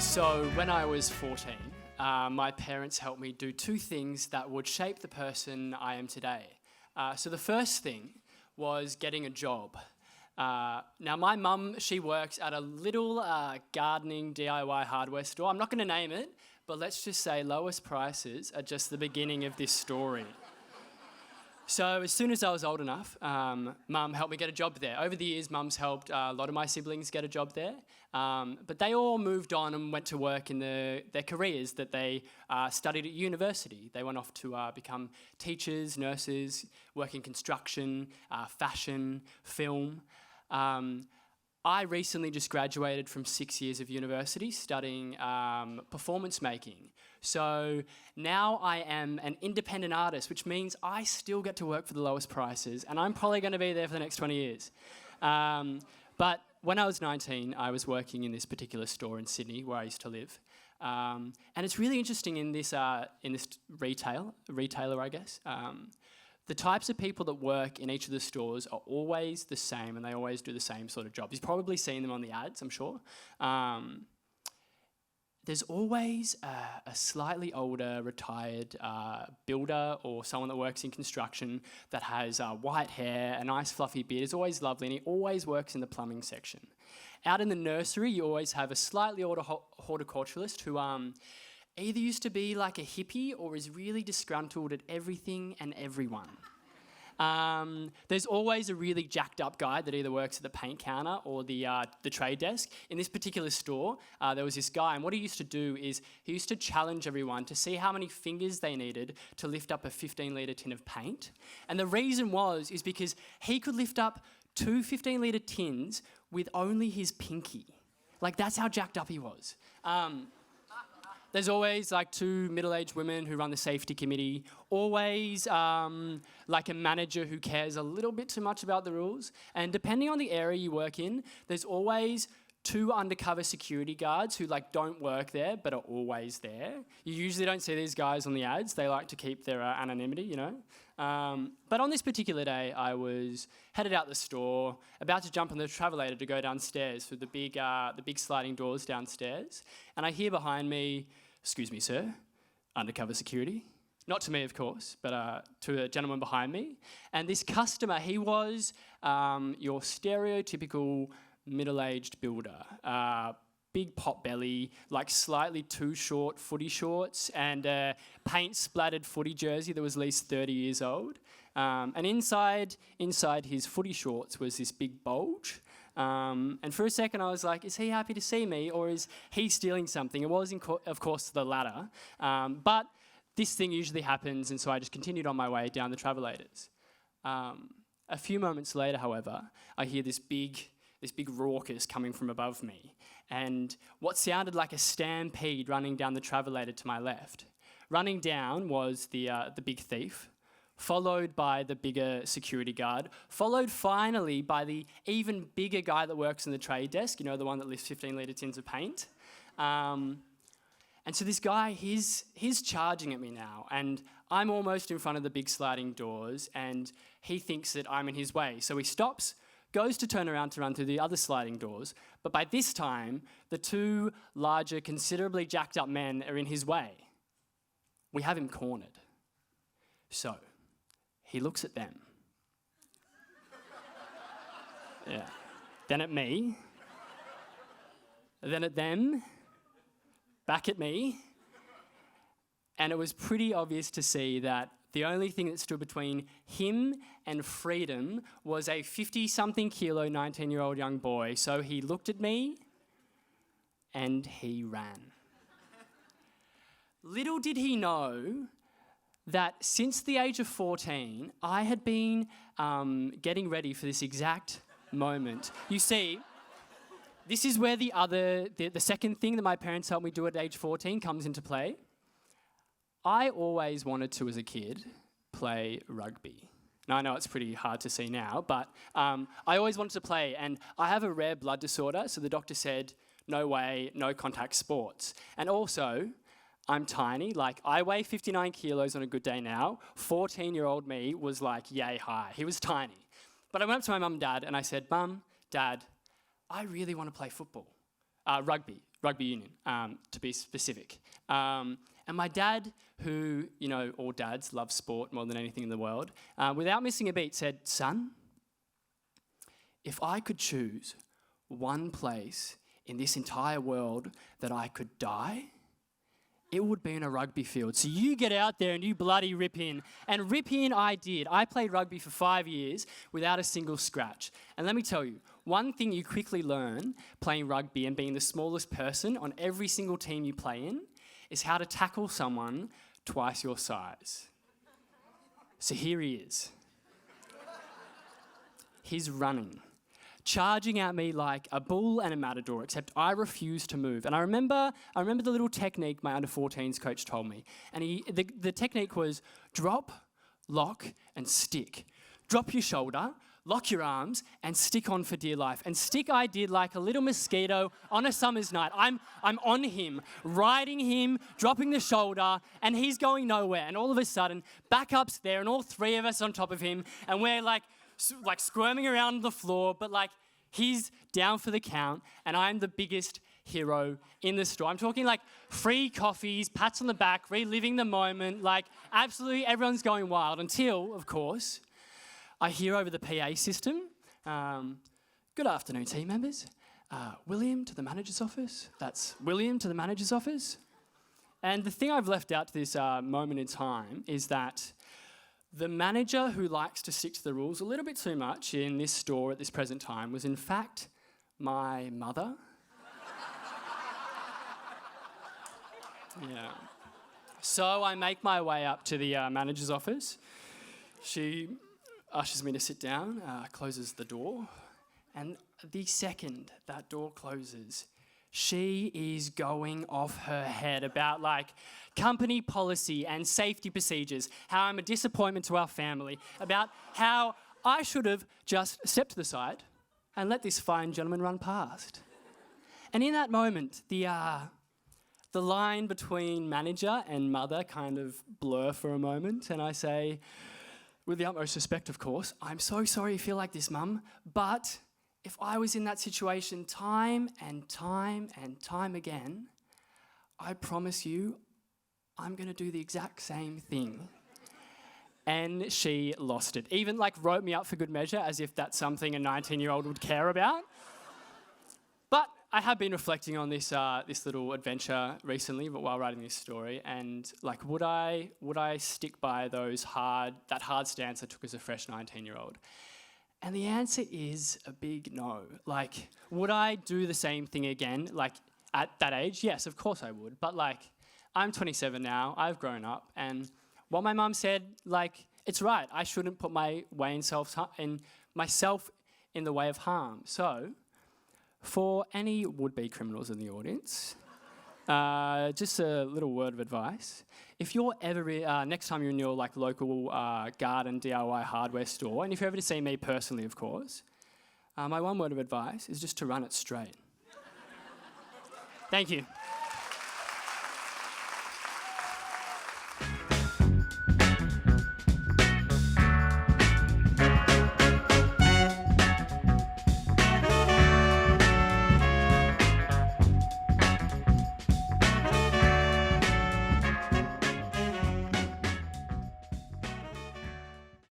So when I was 14, my parents helped me do two things that would shape the person I am today. So the first thing was getting a job. Now my mum, she works at a little gardening DIY hardware store. I'm not going to name it, but let's just say lowest prices are just the beginning of this story. So as soon as I was old enough, Mum helped me get a job there. Over the years, Mum's helped a lot of my siblings get a job there, but they all moved on and went to work in their careers that they studied at university. They went off to become teachers, nurses, work in construction, fashion, film. I recently just graduated from 6 years of university studying performance making. So now I am an independent artist, which means I still get to work for the lowest prices, and I'm probably going to be there for the next 20 years. But when I was 19, I was working in this particular store in Sydney where I used to live. And it's really interesting in this retailer, I guess. The types of people that work in each of the stores are always the same, and they always do the same sort of jobs. You've probably seen them on the ads, I'm sure. There's always a slightly older, retired builder or someone that works in construction that has white hair, a nice fluffy beard. It's always lovely, and he always works in the plumbing section. Out in the nursery, you always have a slightly older horticulturalist who either used to be like a hippie or is really disgruntled at everything and everyone. There's always a really jacked up guy that either works at the paint counter or the trade desk. In this particular store, there was this guy, and what he used to do is he used to challenge everyone to see how many fingers they needed to lift up a 15-litre tin of paint. And the reason is because he could lift up two 15-litre tins with only his pinky. Like, that's how jacked up he was. There's always like two middle-aged women who run the safety committee, always like a manager who cares a little bit too much about the rules. And depending on the area you work in, there's always two undercover security guards who like don't work there but are always there. You usually don't see these guys on the ads. They like to keep their anonymity, you know. But on this particular day, I was headed out the store, about to jump on the travelator to go downstairs through the big sliding doors downstairs, and I hear behind me, "Excuse me, sir, undercover security." Not to me, of course, but to a gentleman behind me. And this customer, he was your stereotypical middle-aged builder. Big pot belly, like slightly too short footy shorts, and a paint-splattered footy jersey that was at least 30 years old. And inside his footy shorts was this big bulge. And for a second I was like, is he happy to see me, or is he stealing something? It was, of course, the latter. But this thing usually happens, and so I just continued on my way down the travelators. A few moments later, however, I hear this big raucous coming from above me, and what sounded like a stampede running down the travelator to my left. Running down was the big thief, followed by the bigger security guard, followed finally by the even bigger guy that works in the trade desk, you know, the one that lifts 15-litre tins of paint. And so this guy, he's charging at me now, and I'm almost in front of the big sliding doors, and he thinks that I'm in his way. So he stops, goes to turn around to run through the other sliding doors, but by this time, the two larger, considerably jacked up men are in his way. We have him cornered. So he looks at them. Yeah. Then at me. Then at them. Back at me. And it was pretty obvious to see that the only thing that stood between him and freedom was a 50-something kilo, 19-year-old young boy. So he looked at me and he ran. Little did he know that since the age of 14, I had been getting ready for this exact moment. You see, this is where the second thing that my parents helped me do at age 14 comes into play. I always wanted to, as a kid, play rugby. Now, I know it's pretty hard to see now, but I always wanted to play, and I have a rare blood disorder, so the doctor said, no way, no contact sports. And also, I'm tiny, like I weigh 59 kilos on a good day now. 14-year-old me was like yay high. He was tiny. But I went up to my mum and dad and I said, Mum, Dad, I really want to play football. rugby union, to be specific. And my dad, who, all dads love sport more than anything in the world, without missing a beat said, "Son, if I could choose one place in this entire world that I could die, it would be in a rugby field. So you get out there and you bloody rip in." And rip in I did. I played rugby for 5 years without a single scratch. And let me tell you, one thing you quickly learn playing rugby and being the smallest person on every single team you play in is how to tackle someone twice your size. So here he is. He's running, charging at me like a bull and a matador, except I refuse to move. And I remember the little technique my under-14s coach told me. And the technique was drop, lock, and stick. Drop your shoulder, lock your arms, and stick on for dear life. And stick I did like a little mosquito on a summer's night. I'm on him, riding him, dropping the shoulder, and he's going nowhere. And all of a sudden, backup's there, and all three of us on top of him, and we're like squirming around the floor, but like he's down for the count, and I'm the biggest hero in the store. I'm talking like free coffees, pats on the back, reliving the moment, like absolutely everyone's going wild until, of course, I hear over the PA system, "Good afternoon, team members. William to the manager's office." That's William to the manager's office. And the thing I've left out to this moment in time is that the manager who likes to stick to the rules a little bit too much in this store at this present time was in fact my mother. Yeah. So I make my way up to the manager's office. She ushers me to sit down, closes the door, and the second that door closes, she is going off her head about like company policy and safety procedures, how I'm a disappointment to our family, about how I should have just stepped to the side and let this fine gentleman run past. And in that moment, the line between manager and mother kind of blur for a moment, and I say, with the utmost respect, of course, "I'm so sorry you feel like this, Mum, but if I was in that situation time and time and time again, I promise you I'm going to do the exact same thing." And she lost it. Even like wrote me up for good measure, as if that's something a 19-year-old would care about. But I have been reflecting on this little adventure recently, but while writing this story, and like, would I stick by that hard stance I took as a fresh 19-year-old? And the answer is a big no. Like, would I do the same thing again? Like at that age, yes, of course I would. But like, I'm 27 now. I've grown up, and what my mum said, like, it's right. I shouldn't put myself in the way of harm. So, for any would-be criminals in the audience, just a little word of advice. If you're ever, next time you're in your like local garden DIY hardware store, and if you're ever to see me personally, of course, my one word of advice is just to run it straight. Thank you.